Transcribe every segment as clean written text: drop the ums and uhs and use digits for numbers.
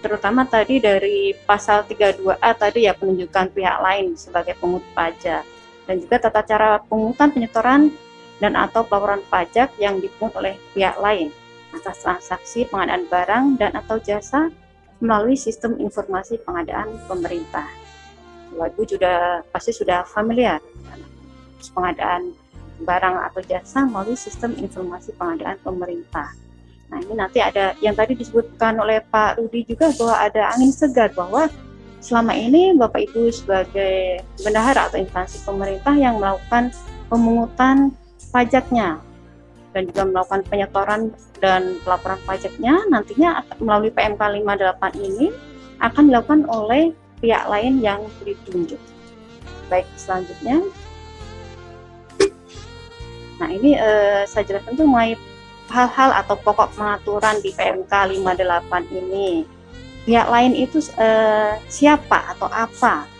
terutama tadi dari pasal 32A tadi ya, penunjukan pihak lain sebagai pungut pajak, dan juga tata cara pungutan, penyetoran dan atau pelaporan pajak yang dipungut oleh pihak lain atas transaksi pengadaan barang dan atau jasa melalui sistem informasi pengadaan pemerintah. Ibu pasti sudah familiar pengadaan barang atau jasa melalui sistem informasi pengadaan pemerintah. Nah, ini nanti ada yang tadi disebutkan oleh Pak Rudi juga bahwa ada angin segar, bahwa selama ini Bapak Ibu sebagai bendahara atau instansi pemerintah yang melakukan pemungutan pajaknya dan juga melakukan penyetoran dan pelaporan pajaknya, nantinya melalui PMK 58 ini akan dilakukan oleh pihak lain yang ditunjuk. Baik, selanjutnya. Nah, ini saya jelaskan tuh mulai hal-hal atau pokok pengaturan di PMK 58 ini. Pihak lain itu siapa atau apa?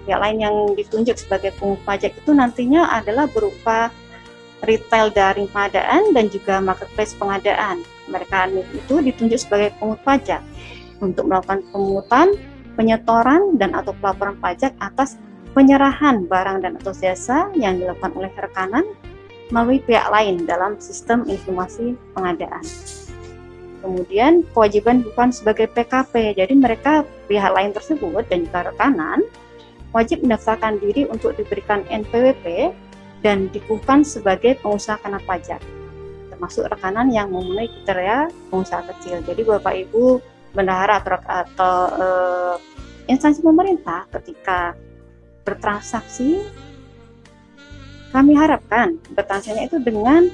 Pihak lain yang ditunjuk sebagai pungut pajak itu nantinya adalah berupa retail daring pengadaan dan juga marketplace pengadaan. Mereka itu ditunjuk sebagai pungut pajak untuk melakukan pemungutan, penyetoran dan atau pelaporan pajak atas penyerahan barang dan atau jasa yang dilakukan oleh rekanan melalui pihak lain dalam sistem informasi pengadaan. Kemudian kewajiban bukan sebagai PKP, jadi mereka pihak lain tersebut dan juga rekanan wajib mendaftarkan diri untuk diberikan NPWP dan dikukuhkan sebagai pengusaha kena pajak, termasuk rekanan yang memenuhi kriteria pengusaha kecil. Jadi Bapak Ibu bendahara atau instansi pemerintah ketika bertransaksi, kami harapkan bertransaksinya itu dengan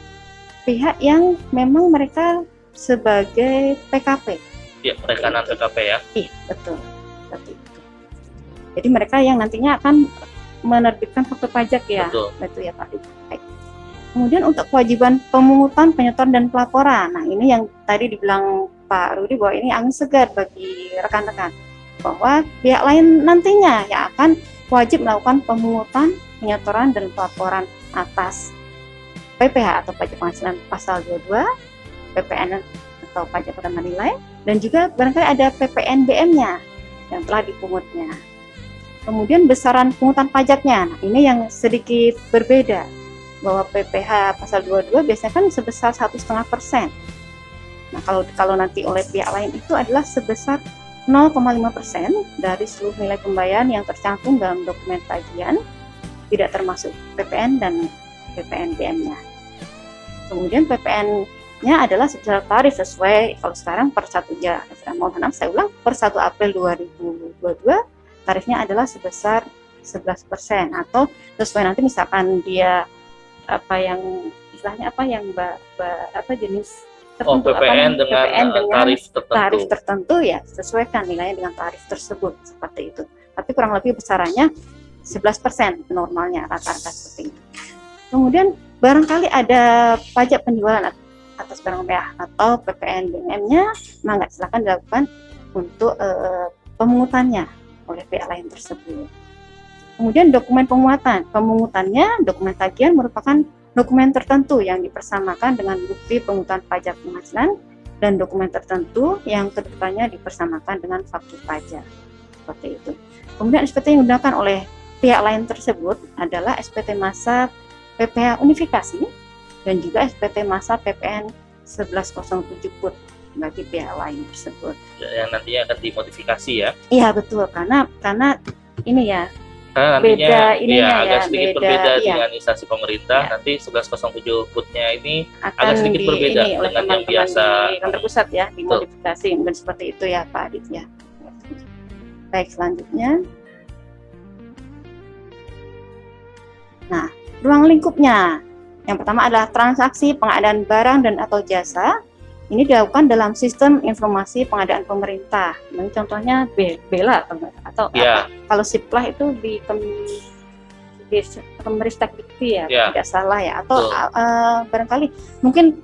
pihak yang memang mereka sebagai PKP. Ya, rekanan PKP ya. Iya, betul. Seperti itu. Jadi mereka yang nantinya akan menerbitkan faktur pajak ya. Betul ya Pak. Baik. Kemudian untuk kewajiban pemungutan, penyetoran dan pelaporan. Nah, ini yang tadi dibilang Pak Rudi bahwa ini angin segar bagi rekan-rekan, bahwa pihak lain nantinya yang akan wajib melakukan pemungutan, penyetoran dan pelaporan atas PPh atau pajak penghasilan pasal 22, PPN atau pajak pada nilai, dan juga barangkali ada PPNBM-nya yang telah dipungutnya. Kemudian besaran pungutan pajaknya, nah ini yang sedikit berbeda, bahwa PPh pasal 22 biasanya kan sebesar 1,5%. Nah, kalau nanti oleh pihak lain itu adalah sebesar 0,5% dari seluruh nilai pembayaran yang tercantum dalam dokumen tagihan, tidak termasuk PPN dan PPNBM-nya. Kemudian PPN-nya adalah sebesar tarif sesuai, kalau sekarang per 1 saya ulang, per 1 April 2022 tarifnya adalah sebesar 11%, atau sesuai nanti misalkan dia jenis tertentu, PPN dengan tarif tertentu ya, sesuaikan nilainya dengan tarif tersebut, seperti itu. Tapi kurang lebih besarannya 11% normalnya, rata-rata seperti itu. Kemudian barangkali ada pajak penjualan atas barang mewah atau PPNBM-nya, maka silakan dilakukan untuk pemungutannya oleh pihak lain tersebut. Kemudian dokumen pemungutannya, dokumen tagihan merupakan dokumen tertentu yang dipersamakan dengan bukti pemungutan pajak penghasilan dan dokumen tertentu yang kedepannya dipersamakan dengan faktur pajak, seperti itu. Kemudian SPT yang digunakan oleh pihak lain tersebut adalah SPT masa PPh unifikasi dan juga SPT masa PPN 1107 PUT bagi pihak lain tersebut. Yang nantinya akan dimodifikasi ya? Iya betul, karena ini ya. Nah, nantinya agak sedikit berbeda iya, dengan instansi pemerintah. Iya. Nanti 1107 putnya ini agak sedikit berbeda dengan yang biasa di kantor pusat ya, dimodifikasi mungkin seperti itu ya Pak Adit ya. Baik, selanjutnya. Nah, ruang lingkupnya. Yang pertama adalah transaksi pengadaan barang dan atau jasa. Ini dilakukan dalam sistem informasi pengadaan pemerintah. Ini contohnya BELA atau ya. Kalau SIPLAH itu di Kemenristek Dikti ya, tidak salah ya. Atau barangkali mungkin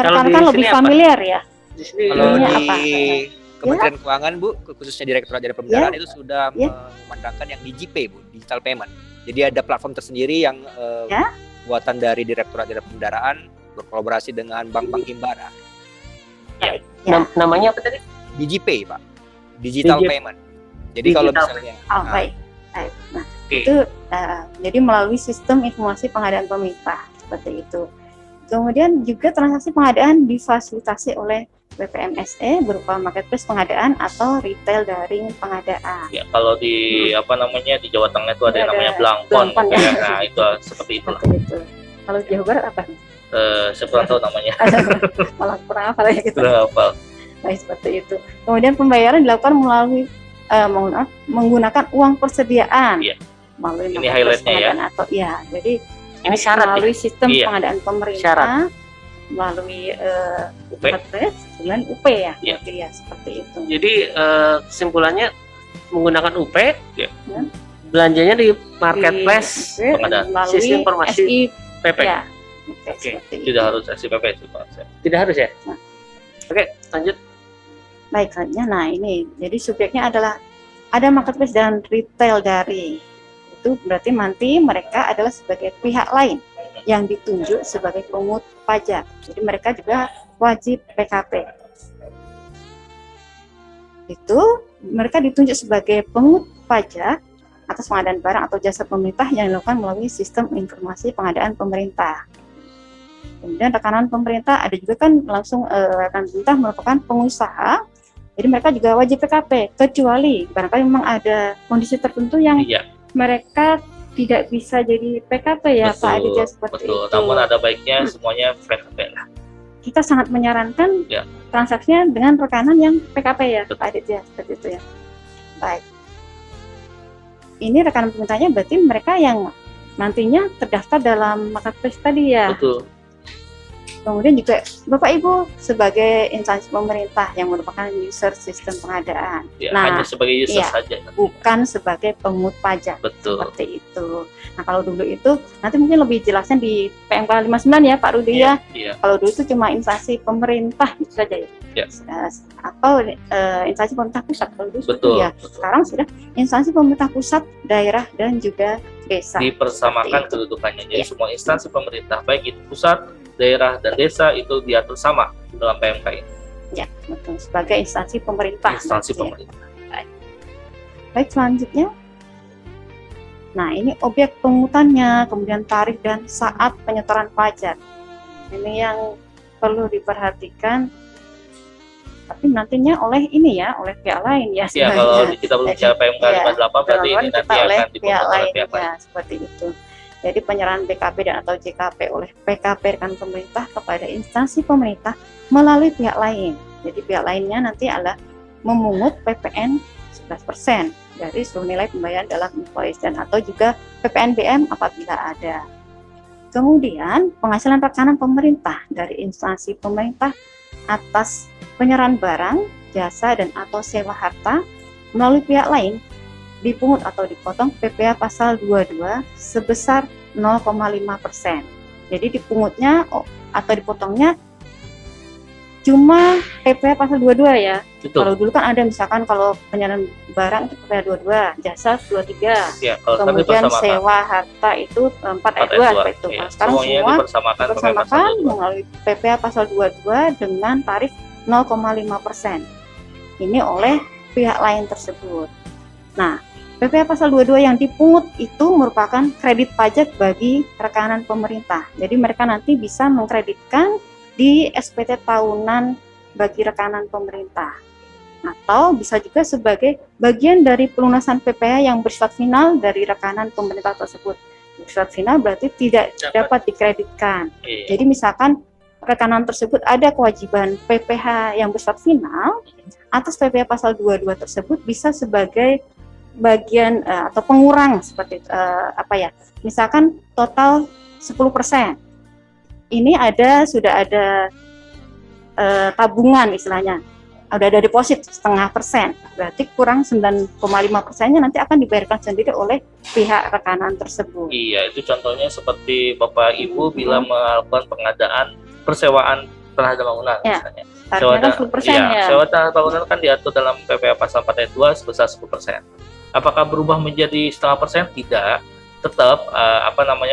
rekan-rekan lebih familiar ya. Di sini kalau di Kementerian Keuangan Bu, khususnya Direktorat Jenderal Pembendaraan itu sudah memandangkan yang DigiPay Bu, digital payment. Jadi ada platform tersendiri yang buatan dari Direktorat Jenderal Pembendaraan berkolaborasi dengan bank-bank himbara. Namanya apa tadi? DigiPay, Pak. Digital Payment. Jadi kalau misalnya baik. Nah, itu jadi melalui sistem informasi pengadaan pemerintah seperti itu. Kemudian juga transaksi pengadaan difasilitasi oleh BPMSE berupa marketplace pengadaan atau retail daring pengadaan. Ya, kalau di di Jawa Tengah itu ada yang namanya Blangkon. Ya. Nah, itu seperti itu. Kalau di Jawa Barat apa? Saya kurang tahu namanya. Malah kurang hafal ya gitu. Kurang hafal. Nah, seperti itu. Kemudian pembayaran dilakukan melalui menggunakan uang persediaan. Iya. Melalui ini highlightnya ya. Atau jadi ini syarat melalui sistem pengadaan pemerintah. Syarat. Melalui UP, kemudian UP ya, ya seperti itu. Jadi kesimpulannya menggunakan UP, belanjanya di marketplace, sistem informasi PP. Ya, tidak harus SIPP itu Pak. Tidak harus ya. Oke, lanjut. Baik, selanjutnya. Nah ini, jadi subjeknya adalah ada marketplace dan retail daring. Itu berarti nanti mereka adalah sebagai pihak lain yang ditunjuk sebagai pemungut pajak. Jadi mereka juga wajib PKP. Itu mereka ditunjuk sebagai pemungut pajak atas pengadaan barang atau jasa pemerintah yang dilakukan melalui sistem informasi pengadaan pemerintah. Kemudian rekanan pemerintah ada juga kan langsung rekanan pemerintah merupakan pengusaha. Jadi mereka juga wajib PKP kecuali barangkali memang ada kondisi tertentu yang mereka tidak bisa jadi PKP ya, Pak Aditya, seperti itu. Namun ada baiknya semuanya PKP lah. Kita sangat menyarankan transaksinya dengan rekanan yang PKP ya, Pak Aditya, seperti itu ya. Baik. Ini rekanan pemerintahnya berarti mereka yang nantinya terdaftar dalam marketplace tadi ya. Betul. Kemudian juga Bapak Ibu sebagai instansi pemerintah yang merupakan user sistem pengadaan. Ya, hanya sebagai user saja. Bukan sebagai pemungut pajak. Betul. Seperti itu. Nah kalau dulu itu nanti mungkin lebih jelasnya di PMK 59 ya Pak Rudi ya. Kalau dulu itu cuma instansi pemerintah itu saja ya. Atau instansi pemerintah pusat kalau dulu betul, ya. Sekarang sudah instansi pemerintah pusat, daerah dan juga desa. Dipersamakan kedudukannya. Jadi semua instansi pemerintah baik itu pusat, daerah dan desa itu diatur sama dalam PMK ini. Ya, betul. Sebagai instansi pemerintah. Instansi pemerintah. Baik, selanjutnya. Nah, ini objek pemungutannya, kemudian tarikh dan saat penyetoran pajak. Ini yang perlu diperhatikan. Tapi nantinya oleh ini ya, oleh pihak lain ya. Ya, kalau kita berbicara PMK 58 berarti ini nanti akan pihak lain ya, seperti itu. Jadi penyerahan BKP dan atau JKP oleh PKP rekan pemerintah kepada instansi pemerintah melalui pihak lain. Jadi pihak lainnya nanti adalah memungut PPN 11% dari seluruh nilai pembayaran dalam invoice dan atau juga PPNBM apabila ada. Kemudian penghasilan rekanan pemerintah dari instansi pemerintah atas penyerahan barang, jasa dan atau sewa harta melalui pihak lain dipungut atau dipotong PPh pasal 22 sebesar 0,5%. Jadi dipungutnya atau dipotongnya cuma PPh pasal 22 ya. Betul. Kalau dulu kan ada misalkan kalau penyerahan barang itu PPh 22, jasa 23. Ya, kemudian sewa harta itu 4 ayat 2 itu. Ya, sekarang semua dipersamakan melalui PPh pasal 22 dengan tarif 0,5%. Ini oleh pihak lain tersebut. Nah, PPh pasal 22 yang dipungut itu merupakan kredit pajak bagi rekanan pemerintah. Jadi mereka nanti bisa mengkreditkan di SPT tahunan bagi rekanan pemerintah. Atau bisa juga sebagai bagian dari pelunasan PPh yang bersifat final dari rekanan pemerintah tersebut. Bersifat final berarti tidak dapat dikreditkan. Jadi misalkan rekanan tersebut ada kewajiban PPh yang bersifat final, atas PPh pasal 22 tersebut bisa sebagai bagian atau pengurang seperti misalkan total 10%. Ini sudah ada tabungan istilahnya, udah ada deposit 0,5%, berarti kurang 9,5%-nya nanti akan dibayarkan sendiri oleh pihak rekanan tersebut. Iya, itu contohnya seperti Bapak Ibu bila melakukan pengadaan persewaan tanah dan bangunan misalnya. Sewa tanah bangunan kan diatur dalam PPh pasal 4 ayat 2 sebesar 10%. Apakah berubah menjadi 0,5%? Tidak. Tetap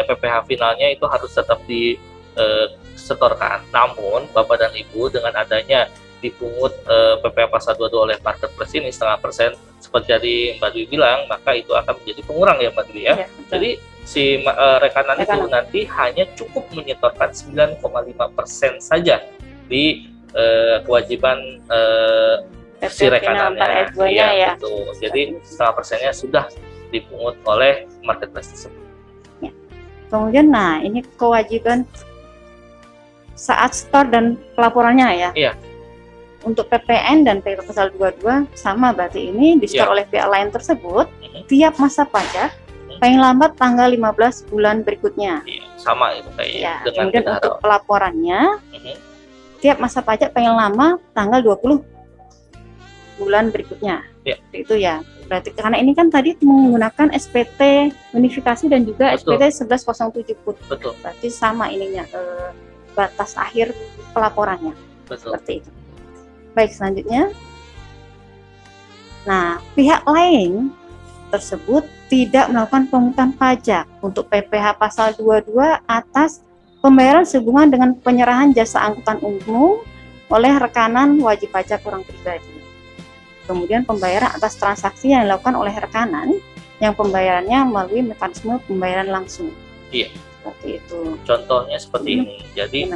PPh finalnya itu harus tetap disetorkan. Namun Bapak dan Ibu dengan adanya dipungut PPh Pasal 22 oleh marketplace ini 0,5%, seperti tadi Mbak Dwi bilang, maka itu akan menjadi pengurang ya Mbak Dwi ya. Jadi si rekanan itu nanti hanya cukup menyetorkan 9,5% saja di kewajiban si rekanannya. Iya, betul. Jadi 0,5%-nya sudah dipungut oleh marketplace tersebut. Ya. Kemudian, nah ini kewajiban saat store dan pelaporannya ya. Iya. Untuk PPN dan PPh Pasal 22 sama, berarti ini di store oleh pihak lain tersebut tiap masa pajak paling lambat tanggal 15 bulan berikutnya. Iya, sama itu kayaknya. Ya, kemudian untuk pelaporannya tiap masa pajak paling lama tanggal 20 bulan berikutnya. Ya. Itu ya. Berarti karena ini kan tadi menggunakan SPT unifikasi dan juga SPT 1107 put. Betul. Berarti sama ininya batas akhir pelaporannya. Betul. Seperti itu. Baik, selanjutnya. Nah, pihak lain tersebut tidak melakukan pemungutan pajak untuk PPh Pasal 22 atas pembayaran sehubungan dengan penyerahan jasa angkutan umum oleh rekanan wajib pajak orang pribadi. Kemudian pembayaran atas transaksi yang dilakukan oleh rekanan yang pembayarannya melalui mekanisme pembayaran langsung. Iya. Seperti itu. Contohnya seperti ini. Jadi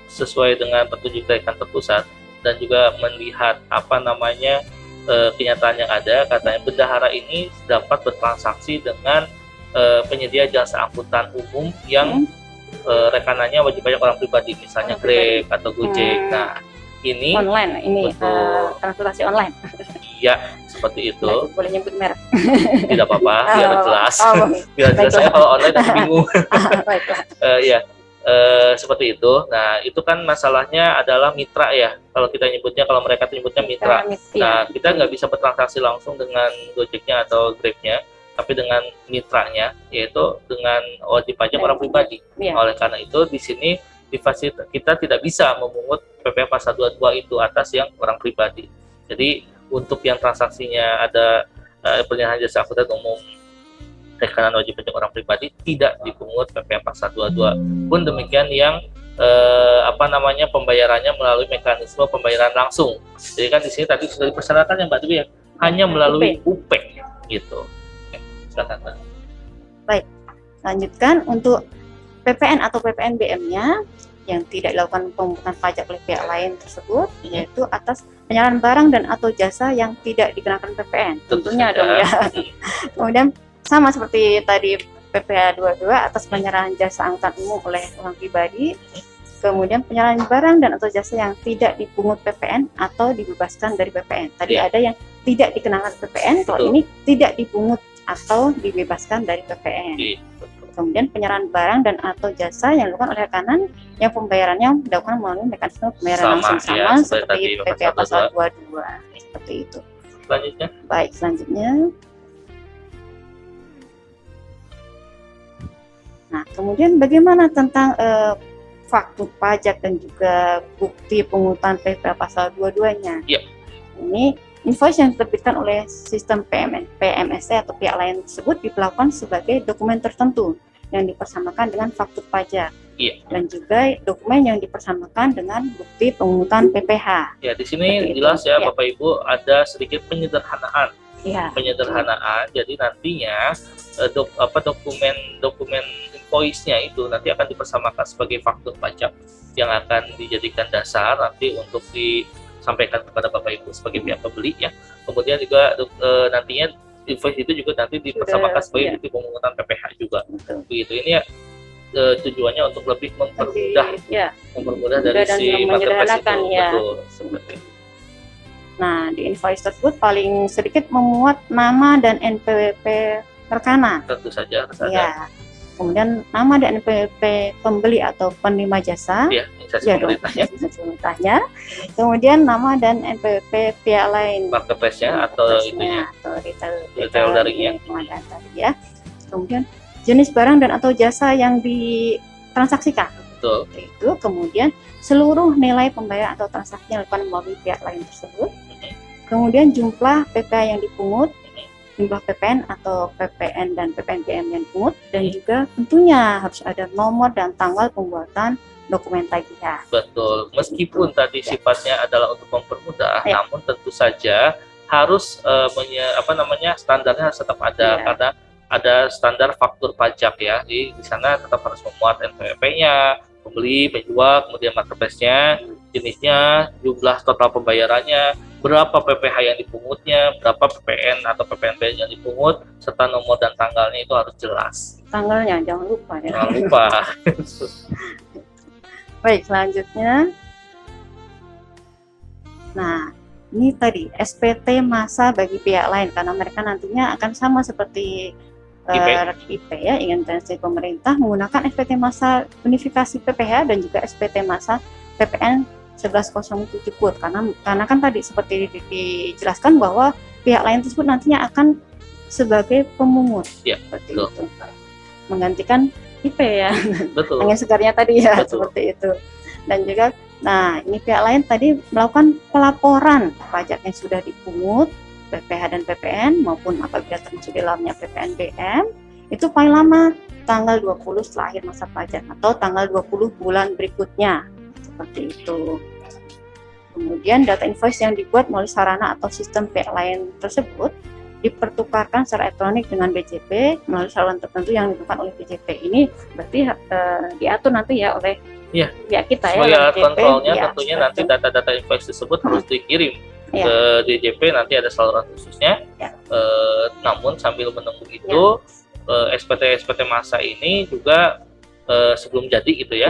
sesuai dengan petunjuk dari kantor pusat dan juga melihat kenyataan yang ada, katanya bendahara ini dapat bertransaksi dengan penyedia jasa angkutan umum yang rekanannya wajib pajak orang pribadi, misalnya Grab atau Gojek. Nah, ini online, ini transportasi online. Iya, seperti itu. Nah, boleh nyebut merek? Tidak apa-apa, biar jelas. Biar jelas, saya kalau online nanti bingung. Seperti itu. Nah, itu kan masalahnya adalah mitra ya. Kalau kita nyebutnya, kalau mereka nyebutnya mitra. Nah, kita nggak bisa bertransaksi langsung dengan Gojeknya atau Grabnya, tapi dengan mitranya, yaitu dengan wajib pajak orang pribadi. Oleh karena itu, di sini kita tidak bisa memungut PPh Pasal 22 itu atas yang orang pribadi. Jadi untuk yang transaksinya ada penyerahan jasa angkutan umum rekanan wajib pajak orang pribadi tidak dipungut PPh Pasal 22. Pun demikian yang pembayarannya melalui mekanisme pembayaran langsung. Jadi kan di sini tadi sudah dipersyaratkan ya Mbak Dwi ya, hanya melalui UP gitu. Silakan Mbak. Baik, lanjutkan untuk PPN atau PPNBM-nya yang tidak dilakukan pemungutan pajak oleh pihak lain tersebut, yaitu atas penyerahan barang dan atau jasa yang tidak dikenakan PPN. Tentunya dong ya. Kemudian sama seperti tadi PPh 22 atas penyerahan jasa angkutan umum oleh orang pribadi. Kemudian penyerahan barang dan atau jasa yang tidak dipungut PPN atau dibebaskan dari PPN. Tadi ada yang tidak dikenakan PPN, kalau ini tidak dipungut atau dibebaskan dari PPN. Kemudian penyerahan barang dan atau jasa yang dilakukan oleh rekanan yang pembayarannya dilakukan melalui mekanisme pembayaran langsung sama seperti PPh Pasal 22. Seperti itu. Selanjutnya. Baik, selanjutnya. Nah, kemudian bagaimana tentang faktur pajak dan juga bukti pungutan PPh Pasal 22-nya? Iya. Ini invoice yang diterbitkan oleh sistem PMSE atau pihak lain tersebut diperlakukan sebagai dokumen tertentu yang dipersamakan dengan faktur pajak. Iya. Dan juga dokumen yang dipersamakan dengan bukti pungutan PPh. Ya, di sini jelas ya Bapak Ibu, ada sedikit penyederhanaan. Ya. Penyederhanaan. Jadi nantinya dokumen invoice-nya itu nanti akan dipersamakan sebagai faktur pajak yang akan dijadikan dasar nanti untuk disampaikan kepada Bapak Ibu sebagai pihak pembeli ya. Kemudian juga nantinya invoice itu juga nanti dipersamakan sebagai bukti pemungutan PPh juga. Begitu. Ini ya tujuannya untuk lebih mempermudah dari si marketplace itu. Betul, seperti itu. Nah, di invoice tersebut paling sedikit memuat nama dan NPWP rekanan. Tentu saja. Ya. Kemudian nama dan NPWP pembeli atau penerima jasa. Ya, instansi pemerintahnya. Kemudian nama dan NPWP pihak lain. Marketplace-nya atau itunya. Atau retail daringnya. Ya. Kemudian jenis barang dan atau jasa yang ditransaksikan. Betul. Itu kemudian seluruh nilai pembayaran atau transaksi yang dilakukan melalui pihak lain tersebut. Kemudian jumlah PPh yang dipungut, jumlah PPN atau PPN dan PPNBM yang dipungut, dan juga tentunya harus ada nomor dan tanggal pembuatan dokumen tagihan. Betul. Meskipun tadi sifatnya adalah untuk mempermudah, namun tentu saja harus standarnya harus tetap ada karena ada standar faktur pajak ya. Di sana tetap harus memuat NPWP-nya, pembeli, penjual, kemudian marketplace-nya, jenisnya, jumlah total pembayarannya, berapa PPh yang dipungutnya, berapa PPN atau PPNBM yang dipungut, serta nomor dan tanggalnya itu harus jelas. Tanggalnya jangan lupa ya. Jangan lupa. Baik, selanjutnya. Nah, ini tadi SPT masa bagi pihak lain karena mereka nantinya akan sama seperti IP ya, instansi pemerintah menggunakan SPT masa unifikasi PPh dan juga SPT masa PPN 1107 Put karena kan tadi seperti dijelaskan bahwa pihak lain tersebut nantinya akan sebagai pemungut seperti itu, menggantikan IP ya. Betul. Angin segarnya tadi ya. Betul. Seperti itu. Dan juga nah ini pihak lain tadi melakukan pelaporan pajak yang sudah dipungut PPh dan PPN maupun apabila termasuk di dalamnya PPNBM itu paling lama tanggal 20 setelah akhir masa pajak atau tanggal 20 bulan berikutnya seperti itu. Kemudian data invoice yang dibuat melalui sarana atau sistem pihak lain tersebut dipertukarkan secara elektronik dengan BJP melalui saluran tertentu yang ditentukan oleh BJP. Ini berarti diatur nanti ya oleh pihak kita ya. Sebagai alat kontrolnya tentunya nanti data-data invoice tersebut harus dikirim ke DJP, nanti ada saluran khususnya. Namun sambil menunggu itu SPT masa ini juga sebelum jadi gitu ya.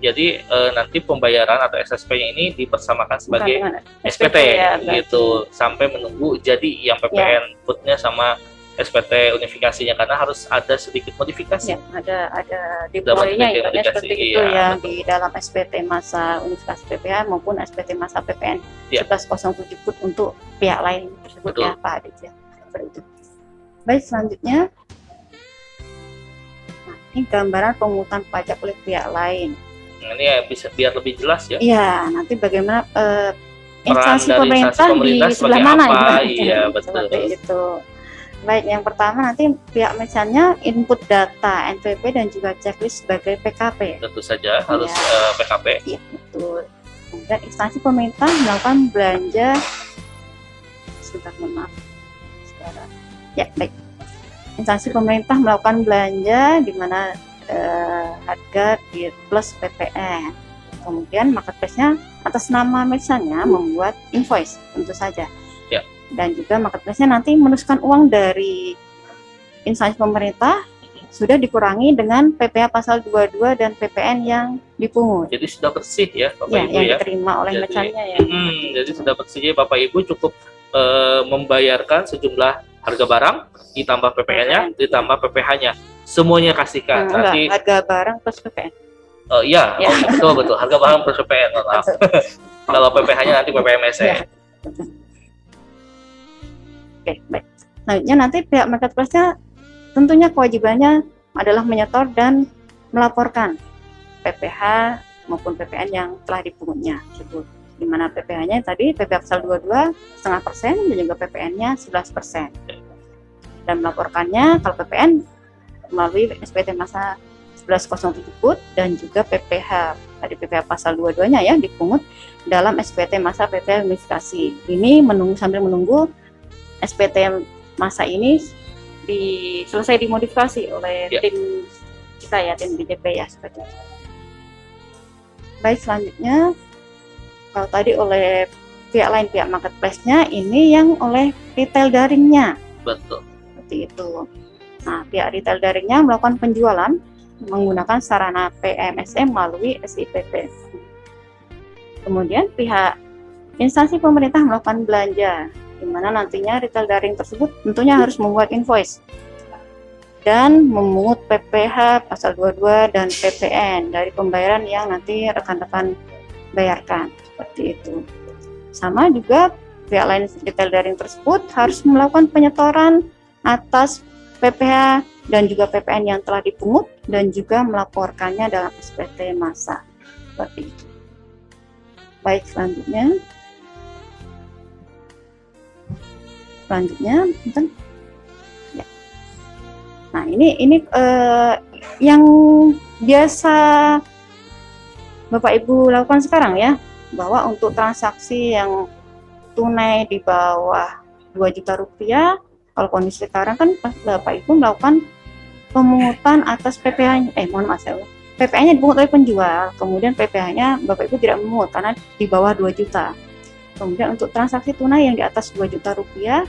Jadi nanti pembayaran atau SSP-nya ini dipersamakan sebagai SPT gitu sampai menunggu jadi yang PPN putnya sama SPT unifikasinya karena harus ada sedikit modifikasi. Ada deploy-nya seperti itu ya di dalam SPT masa unifikasi PPh maupun SPT masa PPN 1107 Put untuk pihak lain tersebut ya Pak Adit ya. Seperti itu. Baik, selanjutnya ini gambaran pemungutan pajak oleh pihak lain. Ini ya bisa biar lebih jelas ya. Iya, nanti bagaimana instansi pemerintah di sebelah mana ya. Betul. Seperti itu. Baik, yang pertama nanti pihak merchantnya input data NPWP dan juga checklist sebagai PKP. Tentu saja harus PKP. Iya, betul. Kemudian instansi pemerintah melakukan belanja. Sebentar, maaf. Ya, baik. Instansi pemerintah melakukan belanja di mana harga plus PPN. Kemudian marketplace-nya atas nama merchantnya membuat invoice tentu saja. Dan juga marketplace-nya nanti menuliskan uang dari instansi pemerintah sudah dikurangi dengan PPh pasal 22 dan PPN yang dipungut. Jadi sudah bersih ya Bapak Ibu yang diterima oleh merchantnya ya. Jadi sudah bersih ya Bapak Ibu, cukup membayarkan sejumlah harga barang ditambah PPN-nya ditambah PPh-nya. Semuanya kasihkan. Nanti harga barang plus PPN. Betul harga barang plus PPN. Maaf. Kalau PPh-nya nanti PPMS ya. Oke, baik. Selanjutnya nanti pihak marketplace-nya tentunya kewajibannya adalah menyetor dan melaporkan PPh maupun PPN yang telah dipungutnya tersebut. Di mana PPh-nya tadi PPh pasal 22 0,5% dan juga PPN-nya 11%. Dan melaporkannya kalau PPN melalui SPT masa 1107 Put dan juga PPh tadi PPh pasal 22-nya ya dipungut dalam SPT masa PPh unifikasi. Ini sambil menunggu SPT masa ini selesai dimodifikasi oleh tim kita ya, tim BJP ya seperti itu. Baik, selanjutnya kalau tadi oleh pihak lain, pihak marketplace-nya, ini yang oleh retail daringnya. Betul. Seperti itu. Nah, pihak retail daringnya melakukan penjualan menggunakan sarana PMSM melalui SIPP. Kemudian pihak instansi pemerintah melakukan belanja, di mana nantinya retail daring tersebut tentunya harus membuat invoice dan memungut PPh pasal 22 dan PPN dari pembayaran yang nanti rekan-rekan bayarkan seperti itu. Sama juga pihak lain retail daring tersebut harus melakukan penyetoran atas PPh dan juga PPN yang telah dipungut dan juga melaporkannya dalam SPT masa seperti itu. Baik, selanjutnya ya. Nah, ini yang biasa Bapak Ibu lakukan sekarang ya, bahwa untuk transaksi yang tunai di bawah 2 juta rupiah, kalau kondisi sekarang kan Bapak Ibu melakukan pemungutan atas PPh-nya, mohon maaf ya, PPh-nya dipungut oleh penjual, kemudian PPh-nya Bapak Ibu tidak memungut karena di bawah 2 juta. Kemudian untuk transaksi tunai yang di atas 2 juta rupiah,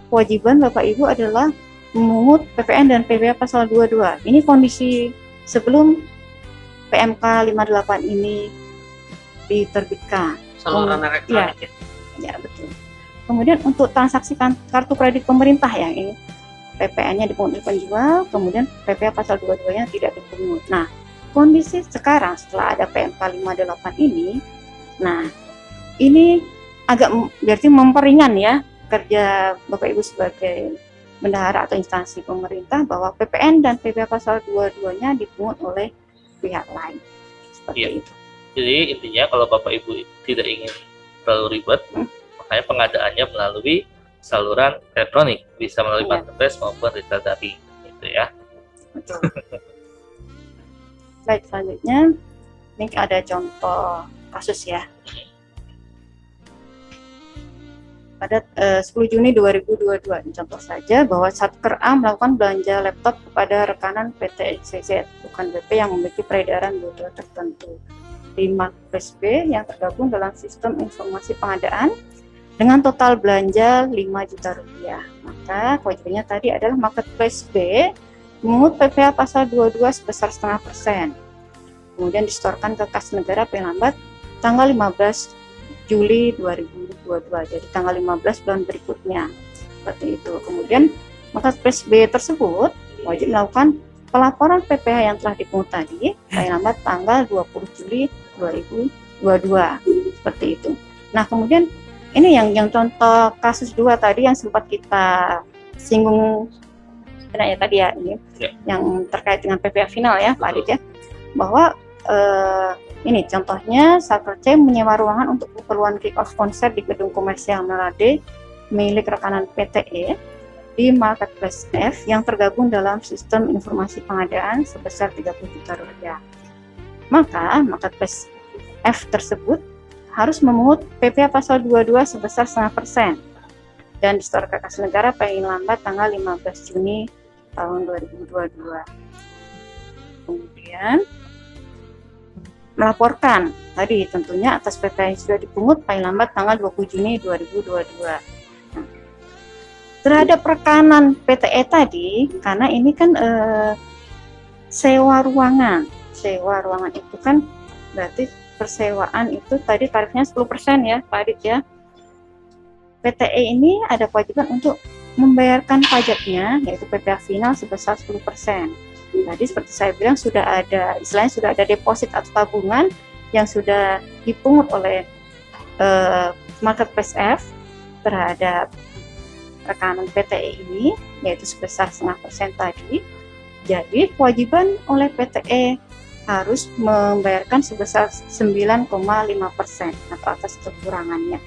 kewajiban Bapak Ibu adalah memungut PPN dan PPh pasal 22. Ini kondisi sebelum PMK 58 ini diterbitkan. Saluran elektronik ya betul. Kemudian untuk transaksi kartu kredit pemerintah ya, ini PPN-nya dipungut oleh penjual, kemudian PPh pasal 22-nya tidak dipungut. Nah, kondisi sekarang setelah ada PMK 58 ini, nah ini agak berarti memperingan ya kerja Bapak Ibu sebagai bendahara atau instansi pemerintah, bahwa PPN dan PPh pasal 22-nya dipungut oleh pihak lain. Seperti itu. Jadi intinya kalau Bapak Ibu tidak ingin terlalu ribet, makanya pengadaannya melalui saluran elektronik, bisa melalui marketplace maupun retail daring, gitu ya. Betul. Baik, selanjutnya ini ada contoh kasus ya. Pada 10 Juni 2022, contoh saja bahwa Satker A melakukan belanja laptop kepada rekanan PT XYZ, bukan BP, yang memiliki peredaran bodong tertentu di Marketplace B yang tergabung dalam sistem informasi pengadaan dengan total belanja 5 juta rupiah. Maka kewajibannya tadi adalah Marketplace B memungut PPh pasal 22 sebesar 0,5%. Kemudian disetorkan ke kas negara paling lambat tanggal 15 Juli 2022, jadi tanggal 15 bulan berikutnya, seperti itu. Kemudian Marketplace B tersebut wajib melakukan pelaporan PPh yang telah dipungut tadi paling lambat tanggal 20 Juli 2022, seperti itu. Nah, kemudian ini yang contoh kasus 2 tadi yang sempat kita singgung ya tadi ya, ini yang terkait dengan PPh final ya Pak Adit ya, bahwa ini contohnya Satker C menyewa ruangan untuk keperluan kick-off konser di gedung komersial Melade milik rekanan PTE di Marketplace F yang tergabung dalam sistem informasi pengadaan sebesar 30 juta rupiah. Maka Marketplace F tersebut harus memungut PPh pasal 22 sebesar 0,5% dan disetorkan ke kas negara paling lambat tanggal 15 Juni tahun 2022. Kemudian melaporkan tadi tentunya atas PPh yang sudah dipungut paling lambat tanggal 20 Juni 2022. Terhadap rekanan PTE tadi, karena ini kan sewa ruangan itu kan berarti persewaan itu tadi tarifnya 10% ya Pak Adit ya. PTE ini ada kewajiban untuk membayarkan pajaknya, yaitu PPh final sebesar 10%. Tadi seperti saya bilang sudah ada, istilahnya sudah ada deposit atau tabungan yang sudah dipungut oleh Marketplace F terhadap rekanan PTE ini, yaitu sebesar 0,5% tadi. Jadi kewajiban oleh PTE harus membayarkan sebesar 9,5% atau atas kekurangannya.